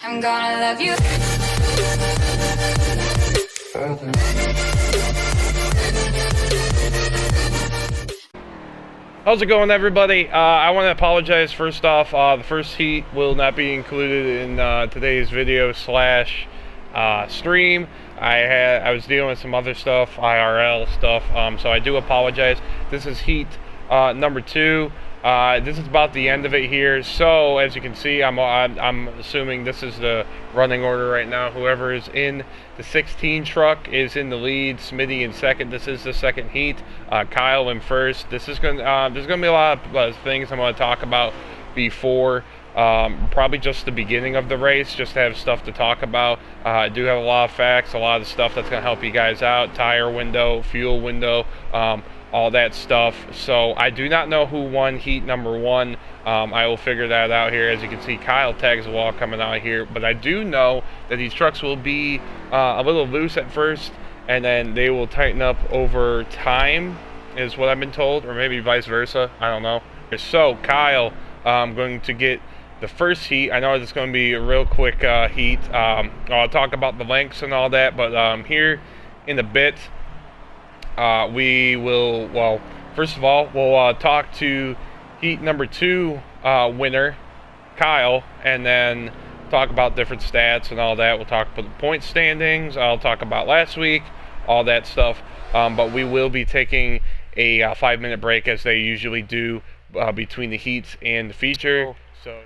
I'm gonna love you. How's it going, everybody? I want to apologize first off. The first heat will not be included in today's video slash stream. I was dealing with some other stuff, IRL stuff, so I do apologize. This is heat number 2. This is about the end of it here. So as you can see, I'm assuming this is the running order right now. Whoever is in the 16 truck is in the lead. Smitty in second. This is the second heat. Kyle in first. There's gonna be a lot of things I'm gonna talk about before. Probably just the beginning of the race, just to have stuff to talk about. I do have a lot of facts, a lot of stuff that's gonna help you guys out. Tire window, fuel window. All that stuff. So I do not know who won heat number 1. I will figure that out here. As you can see, Kyle tags the wall coming out here, but I do know that these trucks will be a little loose at first, and then they will tighten up over time, is what I've been told, or maybe vice versa. I don't know. So Kyle, I'm going to get the first heat. I know it's going to be a real quick heat. I'll talk about the lengths and all that, but here in a bit, we will, well, first of all, we'll talk to heat number 2 winner, Kyle, and then talk about different stats and all that. We'll talk about the point standings. I'll talk about last week, all that stuff. But we will be taking a 5-minute break, as they usually do, between the heats and the feature. So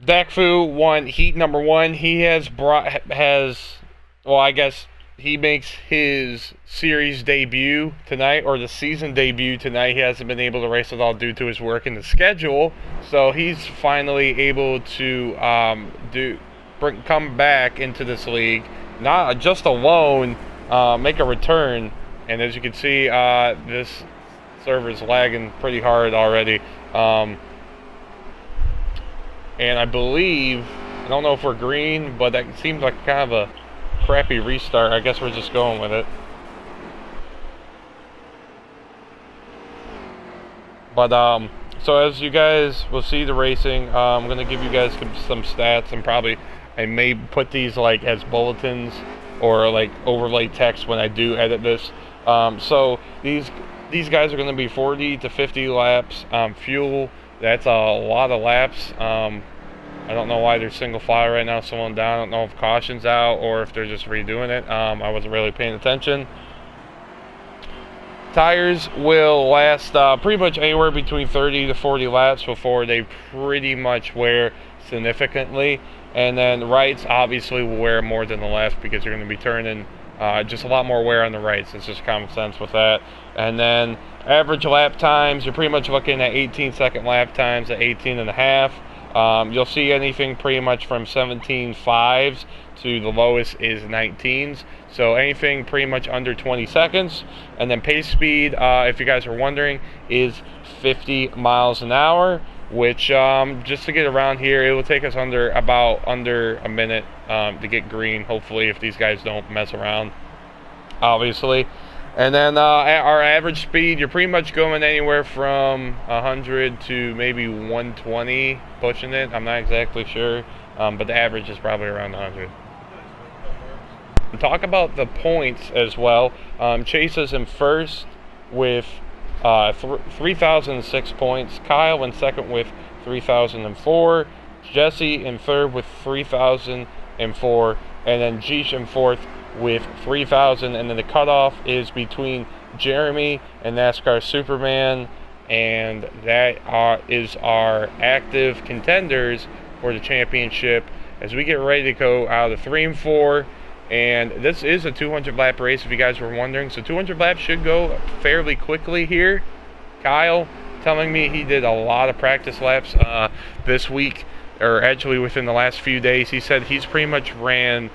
Dakfu won heat number 1. He well, I guess he makes his series debut tonight, or the season debut tonight. He hasn't been able to race at all due to his work in the schedule, so he's finally able to come back into this league, not just alone, make a return. And as you can see, this server's lagging pretty hard already, and I believe, I don't know if we're green, but that seems like kind of a crappy restart. I guess we're just going with it. But so as you guys will see the racing, I'm gonna give you guys some stats, and probably I may put these like as bulletins or like overlay text when I do edit this. So these guys are gonna be 40 to 50 laps. Fuel, that's a lot of laps. I don't know why they're single file right now, slowing down. I don't know if caution's out or if they're just redoing it. I wasn't really paying attention. Tires will last pretty much anywhere between 30 to 40 laps before they pretty much wear significantly. And then the rights obviously will wear more than the left, because you're going to be turning just a lot more wear on the rights. It's just common sense with that. And then average lap times, you're pretty much looking at 18-second lap times at 18.5. You'll see anything pretty much from 17.5s to the lowest is 19s. So anything pretty much under 20 seconds. And then pace speed, if you guys are wondering, is 50 miles an hour, which just to get around here, it will take us under a minute to get green, hopefully, if these guys don't mess around, obviously. And then at our average speed, you're pretty much going anywhere from 100 to maybe 120, pushing it. I'm not exactly sure, but the average is probably around 100. Talk about the points as well. Chase is in first with 3,006 points. Kyle in second with 3,004. Jesse in third with 3,004. And then Jeesh in fourth with 3,000, and then the cutoff is between Jeremy and NASCAR Superman, and that is our active contenders for the championship as we get ready to go out of 3 and 4. And this is a 200 lap race, if you guys were wondering, so 200 laps should go fairly quickly here. Kyle telling me he did a lot of practice laps this week, or actually within the last few days. He said he's pretty much ran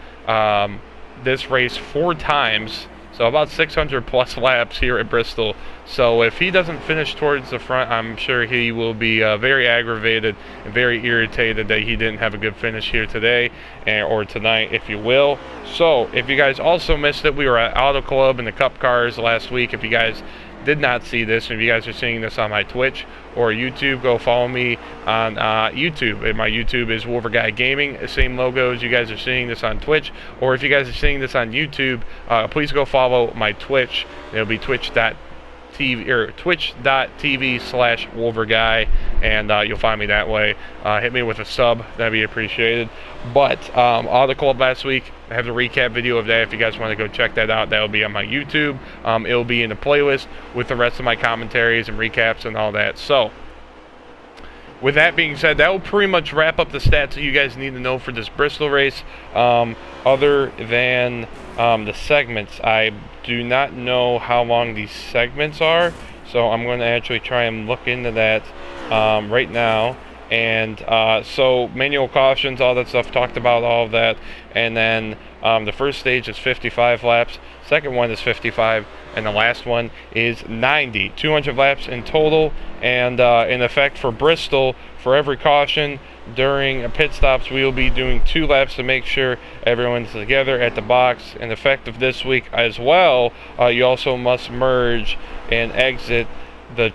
this race 4 times, so about 600 plus laps here at Bristol. So if he doesn't finish towards the front, I'm sure he will be very aggravated and very irritated that he didn't have a good finish here today, or tonight, if you will. So if you guys also missed it, we were at Auto Club in the Cup cars last week. If you guys did not see this, and if you guys are seeing this on my Twitch or YouTube, go follow me on YouTube. And my YouTube is Wolver Guy Gaming, the same logo as you guys are seeing this on Twitch. Or if you guys are seeing this on YouTube, please go follow my Twitch. It'll be twitch.tv/WolverGuy, and you'll find me that way. Hit me with a sub, that'd be appreciated. But all the club last week, I have the recap video of that. If you guys want to go check that out, that'll be on my YouTube. It'll be in the playlist with the rest of my commentaries and recaps and all that. So with that being said, that will pretty much wrap up the stats that you guys need to know for this Bristol race. Other than the segments, I do not know how long these segments are, so I'm going to actually try and look into that right now. And so manual cautions, all that stuff, talked about all of that. And then the first stage is 55 laps, second one is 55, and the last one is 90. 200 laps in total. And in effect for Bristol, for every caution during pit stops, we will be doing 2 laps to make sure everyone's together at the box. In effect of this week as well, you also must merge and exit the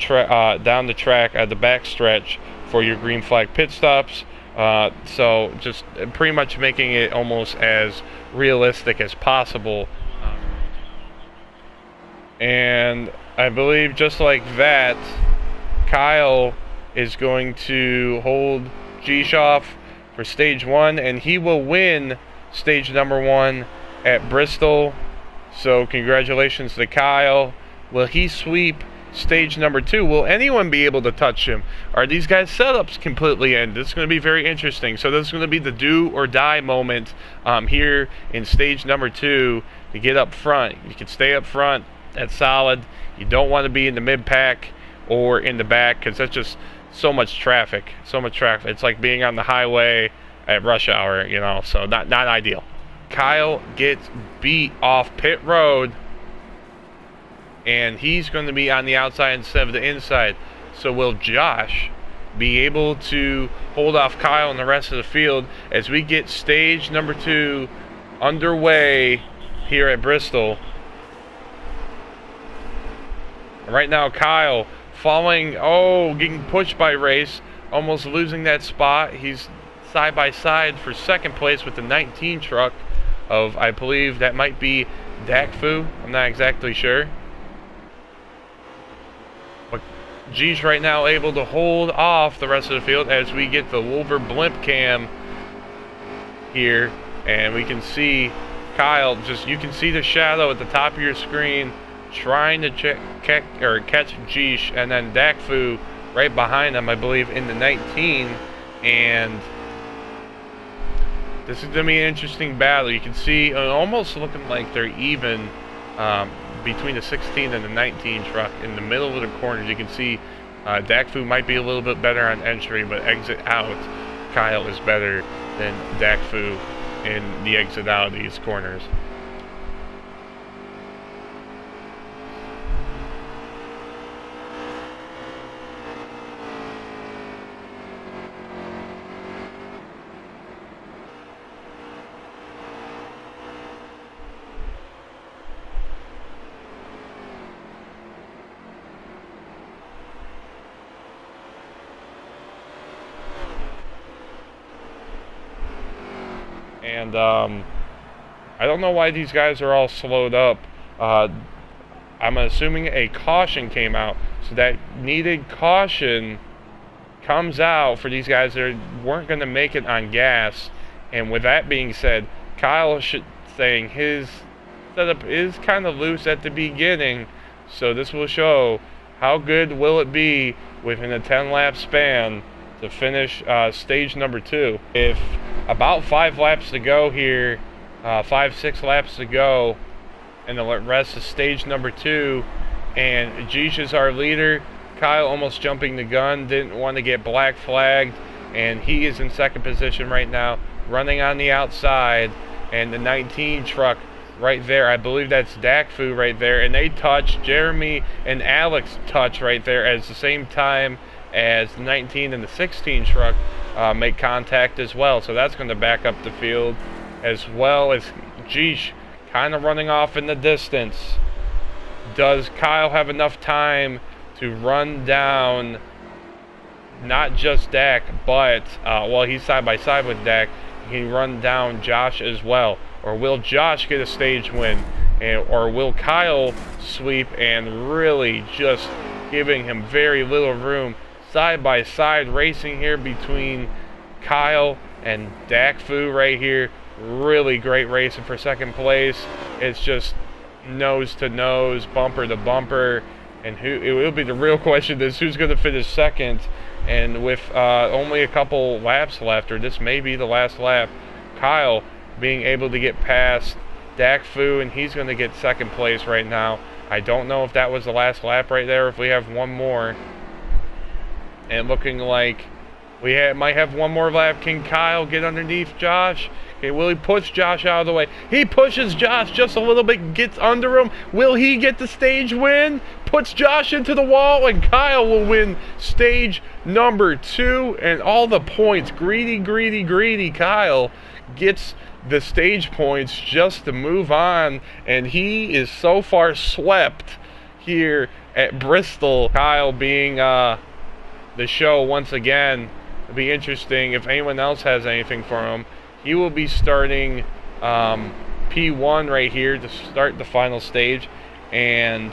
down the track at the back stretch for your green flag pit stops. So just pretty much making it almost as realistic as possible. And I believe just like that, Kyle is going to hold Geesh off for stage 1, and he will win stage number 1 at Bristol. So congratulations to Kyle. Will he sweep stage number 2? Will anyone be able to touch him? Are these guys' setups completely end? This is going to be very interesting. So this is going to be the do or die moment here in stage number 2 to get up front. You can stay up front. That's solid. You don't want to be in the mid pack or in the back, because that's just so much traffic. It's like being on the highway at rush hour, you know, so not ideal. Kyle gets beat off pit road, and he's going to be on the outside instead of the inside. So will Josh be able to hold off Kyle and the rest of the field as we get stage number 2 underway here at Bristol? Right now, Kyle getting pushed by Race, almost losing that spot. He's side by side for second place with the 19 truck of, I believe that might be Dakfu. I'm not exactly sure. But Geesh right now able to hold off the rest of the field as we get the Wolver blimp cam here, and we can see Kyle, you can see the shadow at the top of your screen trying to catch Geesh, and then Dakfu right behind him, I believe, in the 19. And this is going to be an interesting battle. You can see almost looking like they're even between the 16 and the 19 truck in the middle of the corners. You can see Dakfu might be a little bit better on entry, but exit out, Kyle is better than Dakfu in the exit out of these corners. And I don't know why these guys are all slowed up. I'm assuming a caution came out, so that needed caution comes out for these guys that weren't going to make it on gas. And with that being said, Kyle saying his setup is kind of loose at the beginning, so this will show how good will it be within a 10-lap span to finish stage number 2. If about 5 laps to go here, 5-6 laps to go, and the rest is stage number 2, and Geesh is our leader. Kyle almost jumping the gun, didn't want to get black flagged, and he is in second position right now, running on the outside, and the 19 truck right there, I believe that's Dakfu right there, and they touch. Jeremy and Alex touch right there at the same time as the 19 and the 16 truck make contact as well. So that's going to back up the field, as well as Geesh kind of running off in the distance. does Kyle have enough time to run down not just Dak, but well, he's side by side with Dak, he can run down Josh as well? Or will Josh get a stage win? Or will Kyle sweep and really just giving him very little room? Side by side racing here between Kyle and Dak Fu right here. Really great racing for second place. It's just nose to nose, bumper to bumper, and it will be the real question is who's going to finish second. And with only a couple laps left, or this may be the last lap, Kyle being able to get past Dak Fu, and he's going to get second place right now. I don't know if that was the last lap right there, if we have one more. And looking like we might have one more lap. Can Kyle get underneath Josh? Okay, will he push Josh out of the way? He pushes Josh just a little bit, gets under him. Will he get the stage win? Puts Josh into the wall, and Kyle will win stage number 2 and all the points. Greedy Kyle gets the stage points just to move on, and he is so far swept here at Bristol. Kyle being the show once again. It'll be interesting if anyone else has anything for him. He will be starting P1 right here to start the final stage, and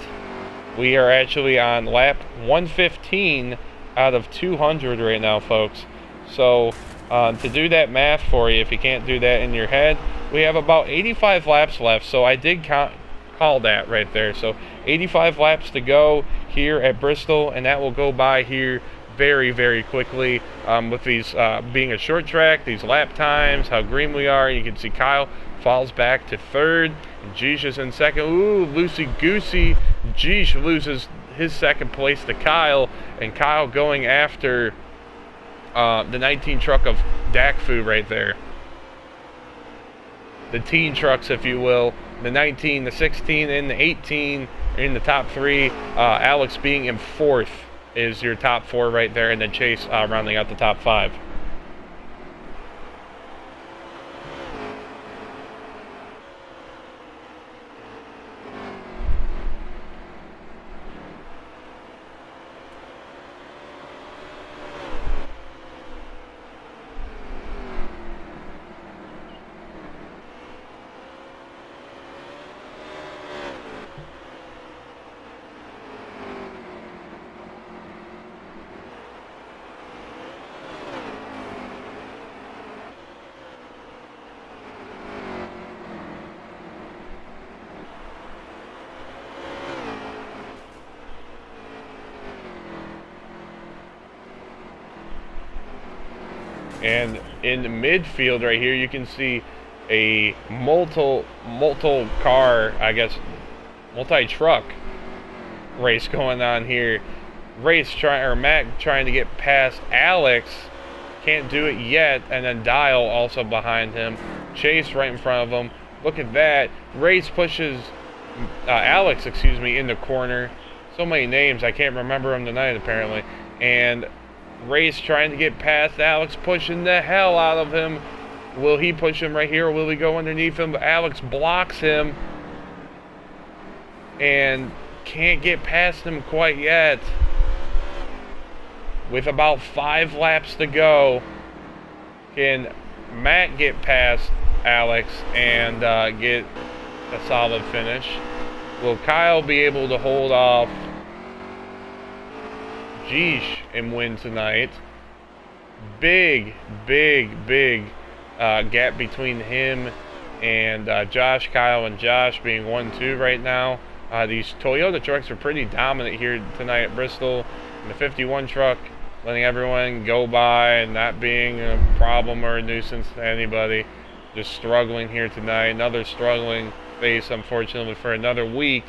we are actually on lap 115 out of 200 right now, folks. So to do that math for you, if you can't do that in your head, we have about 85 laps left. So I did call that right there. So 85 laps to go here at Bristol, and that will go by here very quickly with these being a short track, these lap times, how green we are. You can see Kyle falls back to third, and Jeesh is in second. Ooh, loosey-goosey. Jeesh loses his second place to Kyle, and Kyle going after the 19 truck of Dak Fu right there. The teen trucks, if you will. The 19, the 16, and the 18 in the top 3. Alex being in 4th is your top 4 right there, and then Chase rounding out the top 5. And in the midfield right here, you can see a multi-car, I guess, multi-truck race going on here. Matt trying to get past Alex, can't do it yet, and then Dial also behind him. Chase right in front of him. Look at that. Race pushes Alex, in the corner. So many names, I can't remember them tonight apparently. And Race trying to get past Alex, pushing the hell out of him. Will he push him right here, or will he go underneath him? But Alex blocks him and can't get past him quite yet. With about 5 laps to go, can Matt get past Alex and get a solid finish? Will Kyle be able to hold off Jeesh and win tonight? Big gap between him and Josh. Kyle and Josh being 1-2 right now. These Toyota trucks are pretty dominant here tonight at Bristol. And the 51 truck letting everyone go by and not being a problem or a nuisance to anybody. Just struggling here tonight. Another struggling face, unfortunately, for another week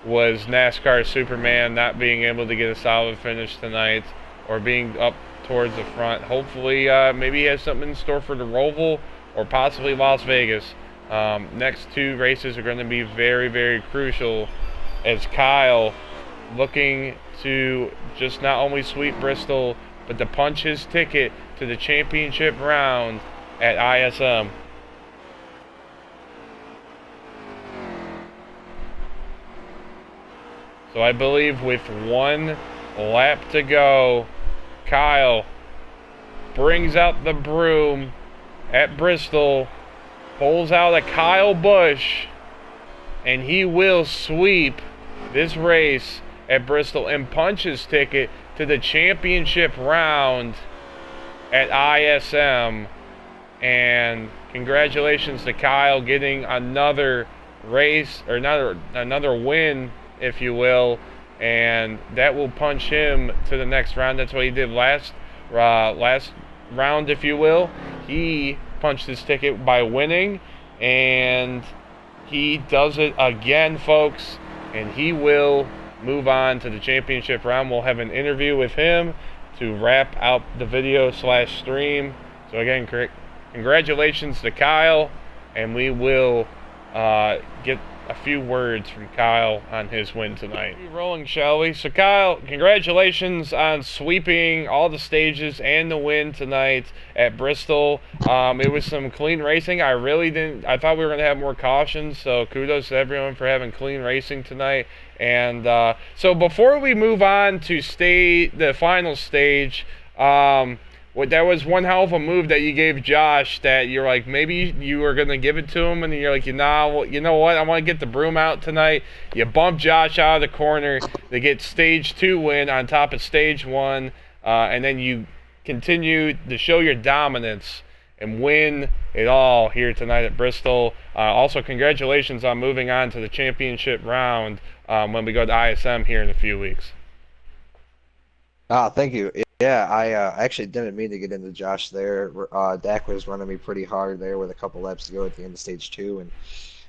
was NASCAR Superman not being able to get a solid finish tonight, or being up towards the front. Hopefully, maybe he has something in store for the Roval or possibly Las Vegas. Next 2 races are going to be very crucial, as Kyle looking to just not only sweep Bristol, but to punch his ticket to the championship round at ISM. So I believe with 1 lap to go, Kyle brings out the broom at Bristol, pulls out a Kyle Busch, and he will sweep this race at Bristol and punch his ticket to the championship round at ISM. And congratulations to Kyle getting another race, or another win, if you will, and that will punch him to the next round. That's what he did last round, if you will. He punched his ticket by winning, and he does it again, folks, and he will move on to the championship round. We'll have an interview with him to wrap out the video / stream. So again, congratulations to Kyle, and we will get a few words from Kyle on his win tonight. Rolling, shall we? So Kyle, congratulations on sweeping all the stages and the win tonight at Bristol. It was some clean racing. I thought we were going to have more cautions, so kudos to everyone for having clean racing tonight. And so before we move on to the final stage, that was one hell of a move that you gave Josh, that you're like, maybe you were going to give it to him, and you're like, you know what, I want to get the broom out tonight. You bump Josh out of the corner to get stage 2 win on top of stage 1, and then you continue to show your dominance and win it all here tonight at Bristol. Also, congratulations on moving on to the championship round when we go to ISM here in a few weeks. Thank you. Yeah, I actually didn't mean to get into Josh there. Dak was running me pretty hard there with a couple laps to go at the end of stage 2, and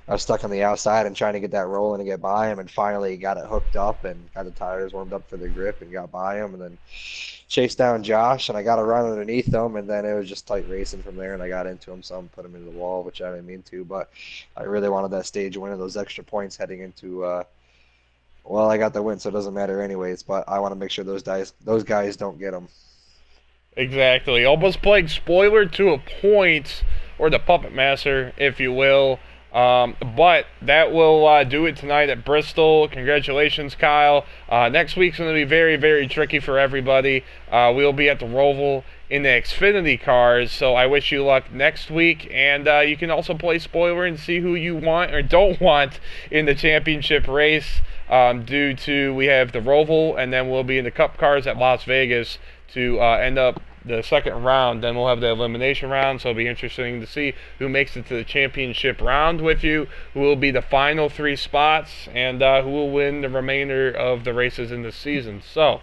I was stuck on the outside and trying to get that rolling and get by him, and finally got it hooked up and got the tires warmed up for the grip and got by him, and then chased down Josh, and I got a run underneath him, and then it was just tight racing from there, and I got into him some, put him into the wall, which I didn't mean to, but I really wanted that stage win of those extra points heading into well, I got the win, so it doesn't matter anyways, but I want to make sure those guys don't get them. Exactly. Almost playing spoiler to a point, or the puppet master, if you will. But that will do it tonight at Bristol. Congratulations, Kyle. Next week's going to be very, very tricky for everybody. We'll be at the Roval in the Xfinity cars, so I wish you luck next week. And you can also play spoiler and see who you want or don't want in the championship race. Due to we have the Roval, and then we'll be in the Cup cars at Las Vegas to end up the second round. Then we'll have the elimination round, so it'll be interesting to see who makes it to the championship round with you, who will be the final 3 spots, and who will win the remainder of the races in the season. So,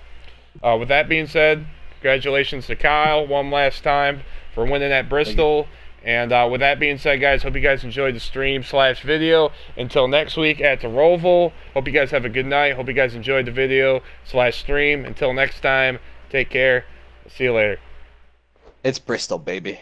with that being said, congratulations to Kyle one last time for winning at Bristol. And with that being said, guys, hope you guys enjoyed the stream / video. Until next week at the Roval, hope you guys have a good night. Hope you guys enjoyed the video / stream. Until next time, take care. See you later. It's Bristol, baby.